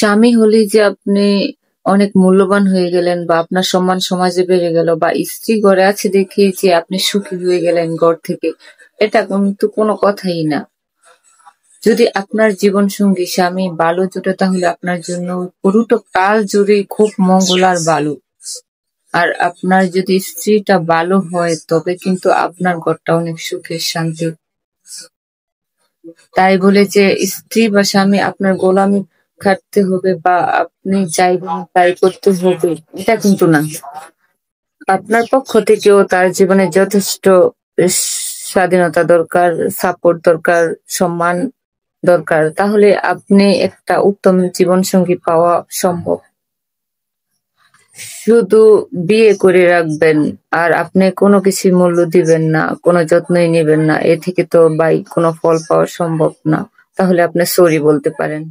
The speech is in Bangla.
স্বামী হলেই যে আপনি অনেক মূল্যবান হয়ে গেলেন বা আপনার সম্মান সমাজে বেড়ে গেল, বা স্ত্রী ঘরে আছে দেখেই যে আপনি সুখী হয়ে গেলেন ঘর থেকে, এটা কিন্তু কোনো কথাই না। যদি আপনার জীবন সঙ্গী স্বামী ভালো জোটে তাহলে আপনার জন্য পুরোটা কাল জুড়েই খুব মঙ্গল আর ভালো। আর আপনার যদি স্ত্রীটা ভালো হয় তবে কিন্তু আপনার ঘরটা অনেক সুখের শান্তি। তাই বলে যে স্ত্রী বা স্বামী আপনার গোলামি খাটতে হবে বা আপনি চাইবেন তাই করতে হবে, এটা কিন্তু না। আপনার পক্ষ থেকেও তার জীবনে যথেষ্ট স্বাধীনতা দরকার, সাপোর্ট দরকার, সম্মান দরকার। তাহলে আপনি একটা উত্তম জীবনসঙ্গী পাওয়া সম্ভব। শুধু বিয়ে করে রাখবেন আর আপনি কোনো কিছুই মূল্য দিবেন না, কোনো যত্নই নিবেন না, এ থেকে তো ভাই কোনো ফল পাওয়া সম্ভব না। তাহলে আপনি সরি বলতে পারেন।